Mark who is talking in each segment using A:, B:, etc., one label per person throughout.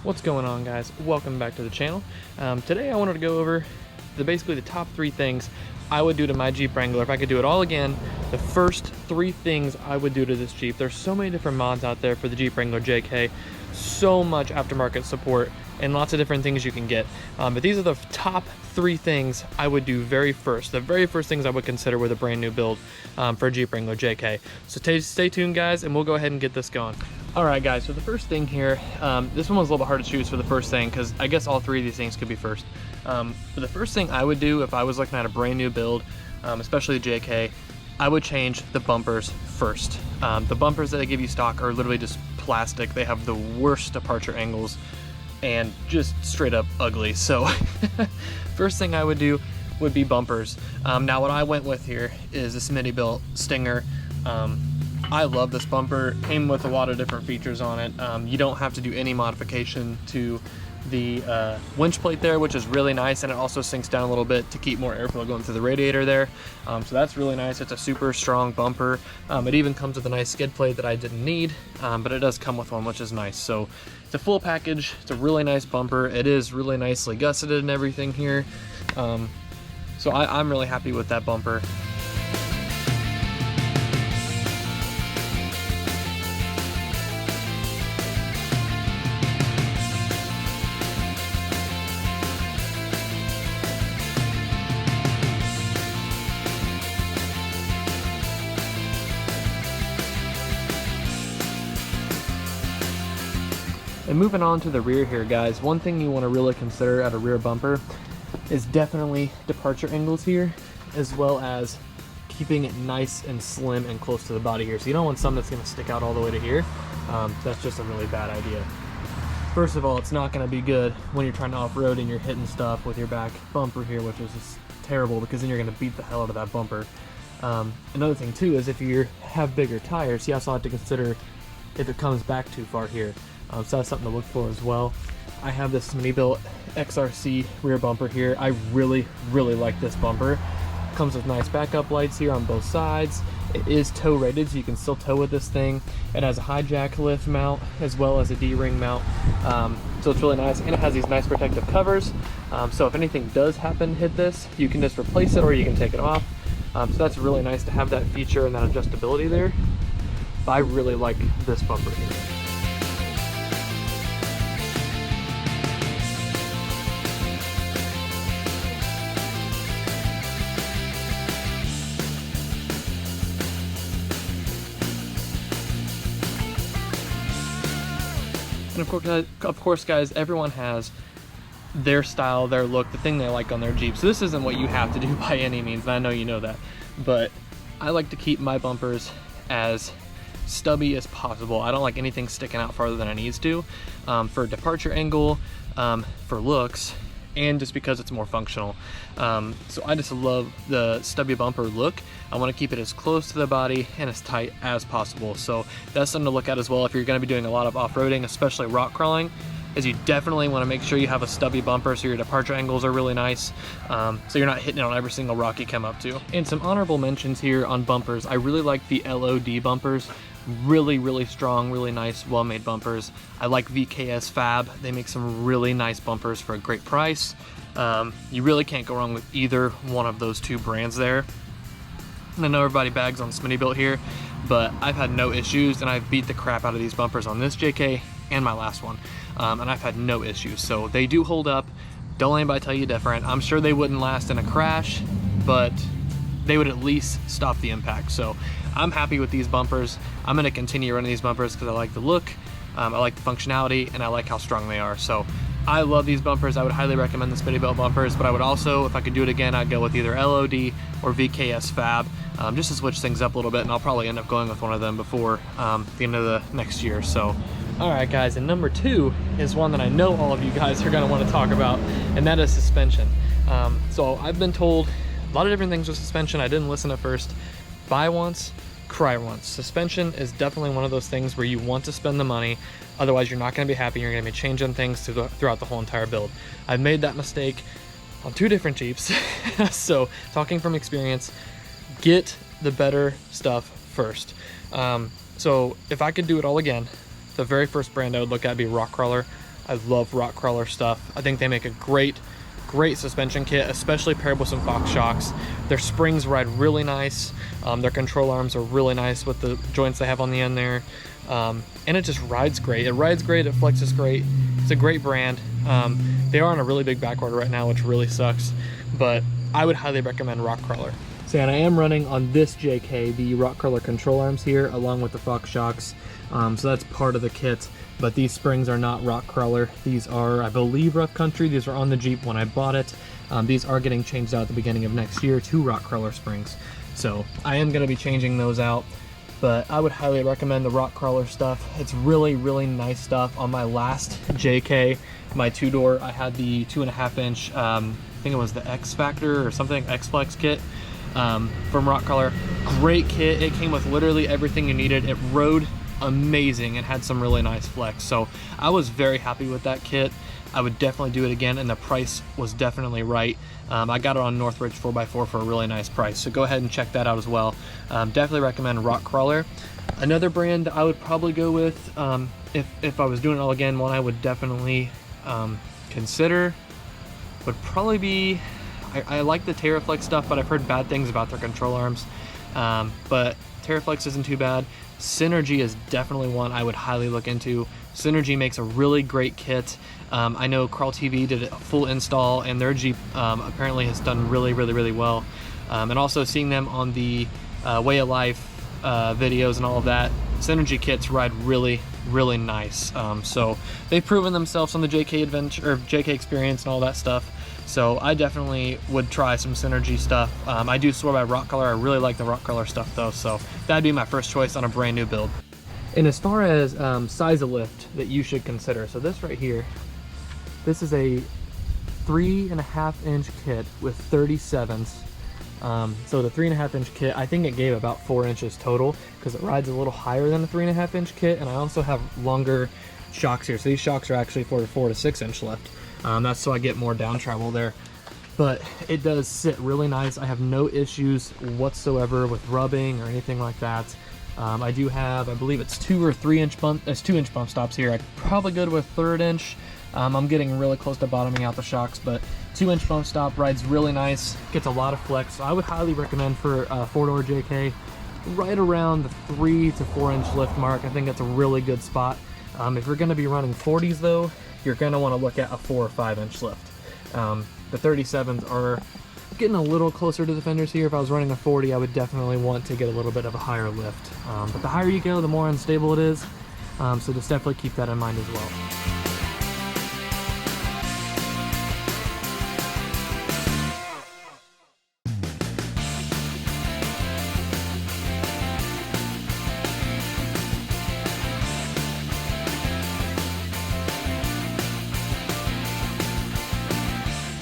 A: What's going on, guys? Welcome back to the channel. Today I wanted to go over basically the top 3 things I would do to my Jeep Wrangler if I could do it all again. The first 3 things I would do to this Jeep. There's so many different mods out there for the Jeep Wrangler JK, so much aftermarket support and lots of different things you can get, but these are the top 3 things I would do the very first things I would consider with a brand new build for a Jeep Wrangler JK. So stay tuned, guys, and we'll go ahead and get this going. All right, guys, so the first thing here, this one was a little bit hard to choose for the first thing because I guess all 3 of these things could be first. But the first thing I would do if I was looking at a brand new build, especially the JK, I would change the bumpers first. The bumpers that they give you stock are literally just plastic. They have the worst departure angles and just straight up ugly. So first thing I would do would be bumpers. Now what I went with here is a Smittybilt Stinger. I love this bumper. Came with a lot of different features on it. You don't have to do any modification to the winch plate there, which is really nice, and it also sinks down a little bit to keep more airflow going through the radiator there. So that's really nice. It's a super strong bumper. It even comes with a nice skid plate that I didn't need, but it does come with one, which is nice. So it's a full package. It's a really nice bumper. It is really nicely gusseted and everything here. So I'm really happy with that bumper. And moving on to the rear here, guys, one thing you want to really consider at a rear bumper is definitely departure angles here, as well as keeping it nice and slim and close to the body here. So you don't want something that's going to stick out all the way to here. That's just a really bad idea. First of all, it's not going to be good when you're trying to off-road and you're hitting stuff with your back bumper here, which is just terrible because then you're going to beat the hell out of that bumper. Another thing too is if you have bigger tires, you also have to consider if it comes back too far here. So that's something to look for as well. I have this Smittybilt XRC rear bumper here. I really like this bumper. Comes with nice backup lights here on both sides. It is tow rated, so you can still tow with this thing. It has a high jack lift mount as well as a D-ring mount. So it's really nice, and it has these nice protective covers. So if anything does happen to hit this, you can just replace it or you can take it off. So that's really nice to have that feature and that adjustability there. But I really like this bumper here. And of course, guys, everyone has their style, their look, the thing they like on their Jeep. So this isn't what you have to do by any means, and I know you know that. But I like to keep my bumpers as stubby as possible. I don't like anything sticking out farther than it needs to, for departure angle, for looks, and just because it's more functional. So I just love the stubby bumper look. I want to keep it as close to the body and as tight as possible. So that's something to look at as well if you're going to be doing a lot of off-roading, especially rock crawling, is you definitely want to make sure you have a stubby bumper so your departure angles are really nice, so you're not hitting it on every single rock you come up to. And some honorable mentions here on bumpers. I really like the LOD bumpers. Really strong, really nice, well-made bumpers. I like VKS Fab. They make some really nice bumpers for a great price. You really can't go wrong with either one of those 2 brands there. And I know everybody bags on Smittybilt here, but I've had no issues, and I've beat the crap out of these bumpers on this JK and my last one, and I've had no issues. So they do hold up. Don't let anybody tell you different. I'm sure they wouldn't last in a crash, but they would at least stop the impact. So I'm happy with these bumpers. I'm going to continue running these bumpers because I like the look, I like the functionality, and I like how strong they are. So I love these bumpers. I would highly recommend the Smittybilt bumpers, but I would also, if I could do it again, I'd go with either LOD or VKS Fab, just to switch things up a little bit, and I'll probably end up going with one of them before the end of the next year. So alright, guys, and number 2 is one that I know all of you guys are going to want to talk about, and that is suspension. So I've been told a lot of different things with suspension. I didn't listen at first. Buy once, cry once. Suspension is definitely one of those things where you want to spend the money, otherwise you're not going to be happy. You're going to be changing things throughout the whole entire build. I've made that mistake on 2 different Jeeps. So talking from experience, get the better stuff first. So if I could do it all again, the very first brand I would look at would be Rockcrawler. I love rock crawler stuff. I think they make a great suspension kit, especially paired with some Fox shocks. Their springs ride really nice. Their control arms are really nice with the joints they have on the end there. And it just rides great. It rides great, it flexes great. It's a great brand. They are on a really big back order right now, which really sucks, but I would highly recommend rock crawler. So, and I am running on this JK, the rock crawler control arms here, along with the Fox shocks. So that's part of the kit, but these springs are not rock crawler. These are, I believe, rough country. These are on the Jeep when I bought it. These are getting changed out at the beginning of next year to rock crawler springs. So I am gonna be changing those out, but I would highly recommend the rock crawler stuff. It's really, really nice stuff. On my last JK, my two-door, I had the 2.5 inch, I think it was the X Factor or something, X Flex kit from rock crawler. Great kit. It came with literally everything you needed. It rode amazing and had some really nice flex. So I was very happy with that kit. I would definitely do it again, and the price was definitely right. I got it on Northridge 4x4 for a really nice price, so go ahead and check that out as well. Definitely recommend rock crawler. Another brand that I would probably go with, if I was doing it all again, one I would definitely consider would probably be, I like the TerraFlex stuff, but I've heard bad things about their control arms. But TerraFlex isn't too bad. Synergy is definitely one I would highly look into. Synergy makes a really great kit. I know Crawl TV did a full install, and their Jeep apparently has done really, really, really well. And also seeing them on the Way of Life videos and all of that, Synergy kits ride really, really nice. So they've proven themselves on the JK Adventure or JK Experience and all that stuff. So I definitely would try some Synergy stuff. I do swear by rock crawler. I really like the rock crawler stuff though, so that'd be my first choice on a brand new build. And as far as size of lift that you should consider, so this right here, this is a 3.5 inch kit with 37s. So the 3.5 inch kit, I think it gave about 4 inches total because it rides a little higher than a 3.5 inch kit, and I also have longer shocks here. So these shocks are actually for 4 to 6 inch lift. That's so I get more down travel there. But it does sit really nice. I have no issues whatsoever with rubbing or anything like that. I do have, I believe it's 2 or 3 inch bump, it's 2 inch bump stops here. I'd probably go to a 3rd inch. I'm getting really close to bottoming out the shocks, but 2 inch bump stop rides really nice, gets a lot of flex. So I would highly recommend for a 4-door JK, right around the 3 to 4 inch lift mark. I think that's a really good spot. If you're gonna be running 40s though, you're gonna wanna look at a 4 or 5 inch lift. The 37s are getting a little closer to the fenders here. If I was running a 40, I would definitely want to get a little bit of a higher lift. But the higher you go, the more unstable it is. So just definitely keep that in mind as well.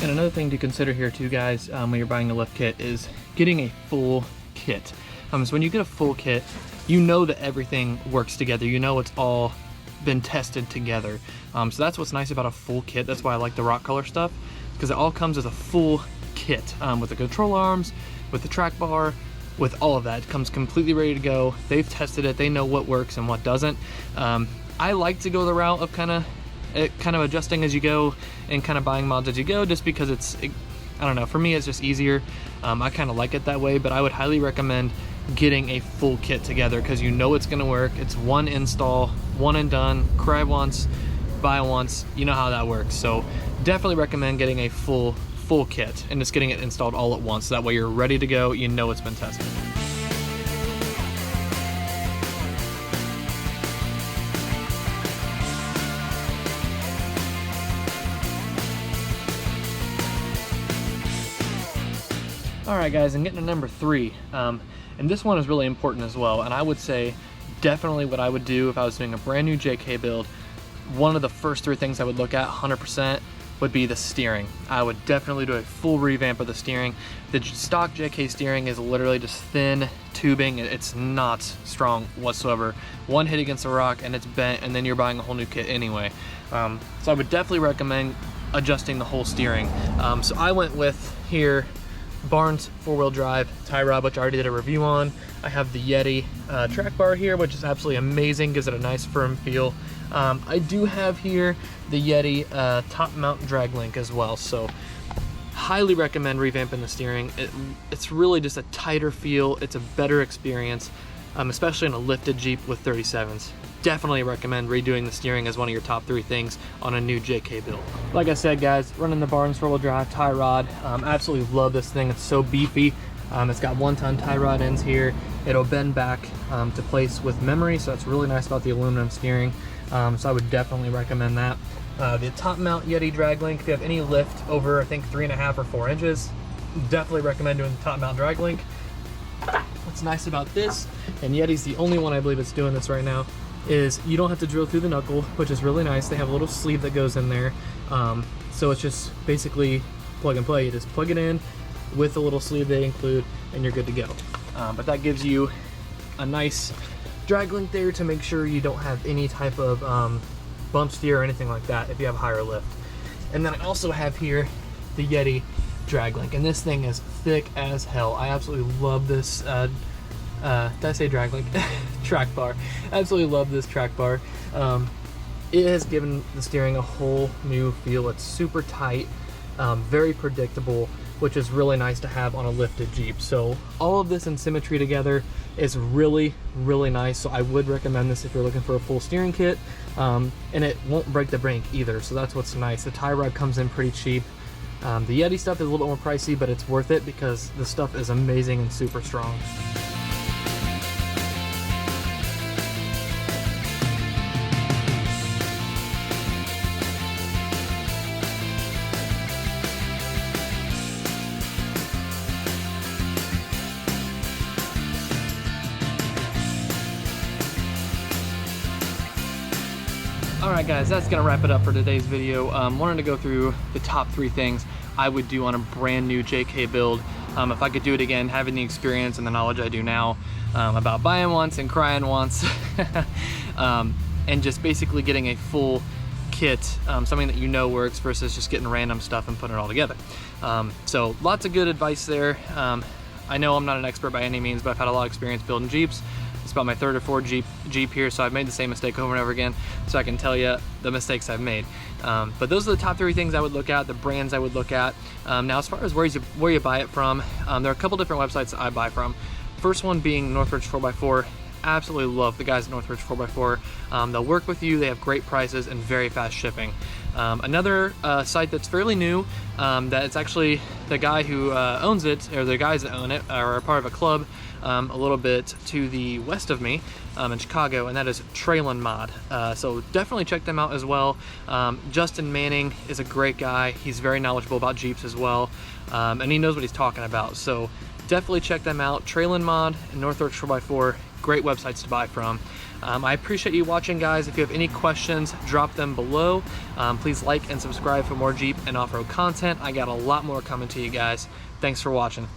A: And another thing to consider here too, guys, when you're buying a lift kit is getting a full kit. So when you get a full kit, you know that everything works together. You know it's all been tested together. So that's what's nice about a full kit. That's why I like the rock color stuff, because it all comes as a full kit with the control arms, with the track bar, with all of that. It comes completely ready to go. They've tested it. They know what works and what doesn't. I like to go the route of kind of adjusting as you go and kind of buying mods as you go, just because I don't know, for me it's just easier. I kind of like it that way, but I would highly recommend getting a full kit together because you know it's going to work. It's one install, one and done, cry once, buy once, you know how that works. So definitely recommend getting a full kit and just getting it installed all at once. That way you're ready to go, you know it's been tested. Alright guys, and getting to number 3, and this one is really important as well, and I would say definitely what I would do if I was doing a brand new JK build, one of the first 3 things I would look at 100% would be the steering. I would definitely do a full revamp of the steering. The stock JK steering is literally just thin tubing. It's not strong whatsoever. One hit against a rock and it's bent, and then you're buying a whole new kit anyway. So I would definitely recommend adjusting the whole steering. So I went with here Barnes 4-wheel drive tie rod, which I already did a review on. I have the Yeti track bar here, which is absolutely amazing, gives it a nice firm feel. I do have here the Yeti top mount drag link as well, so highly recommend revamping the steering. It's really just a tighter feel, it's a better experience, especially in a lifted Jeep with 37s. Definitely recommend redoing the steering as one of your top 3 things on a new JK build. Like I said, guys, running the Barnes 4-wheel drive tie rod. Absolutely love this thing. It's so beefy. It's got 1-ton tie rod ends here. It'll bend back to place with memory, so that's really nice about the aluminum steering. So I would definitely recommend that. The top mount Yeti drag link, if you have any lift over, I think 3.5 or 4 inches, definitely recommend doing the top mount drag link. What's nice about this, and Yeti's the only one I believe that's doing this right now, is you don't have to drill through the knuckle, which is really nice. They have a little sleeve that goes in there. So it's just basically plug and play. You just plug it in with the little sleeve they include and you're good to go. But that gives you a nice drag link there to make sure you don't have any type of bump steer or anything like that if you have higher lift. And then I also have here the Yeti drag link, and this thing is thick as hell. I absolutely love this did I say drag link? Track bar. Absolutely love this track bar. It has given the steering a whole new feel. It's super tight, very predictable, which is really nice to have on a lifted Jeep. So all of this in symmetry together is really, really nice. So I would recommend this if you're looking for a full steering kit. And it won't break the bank either, so that's what's nice. The tie rod comes in pretty cheap. The Yeti stuff is a little bit more pricey, but it's worth it because the stuff is amazing and super strong. Alright guys, that's gonna wrap it up for today's video. Wanted to go through the top 3 things I would do on a brand new JK build. If I could do it again, having the experience and the knowledge I do now about buying once and crying once, and just basically getting a full kit, something that you know works versus just getting random stuff and putting it all together. So lots of good advice there. I know I'm not an expert by any means, but I've had a lot of experience building Jeeps. It's about my 3rd or 4th Jeep here, so I've made the same mistake over and over again, so I can tell you the mistakes I've made. But those are the top 3 things I would look at, the brands I would look at. Now, as far as where you buy it from, there are a couple different websites that I buy from. First one being Northridge 4x4. Absolutely love the guys at Northridge 4x4. They'll work with you, they have great prices and very fast shipping. Another site that's fairly new, that it's actually the guy who owns it, or the guys that own it, are a part of a club a little bit to the west of me in Chicago, and that is Trailin' Mod. So definitely check them out as well. Justin Manning is a great guy. He's very knowledgeable about Jeeps as well, and he knows what he's talking about. So definitely check them out. Trailin' Mod and Northridge 4x4, great websites to buy from. I appreciate you watching, guys. If you have any questions, drop them below. Please like and subscribe for more Jeep and off-road content. I got a lot more coming to you guys. Thanks for watching.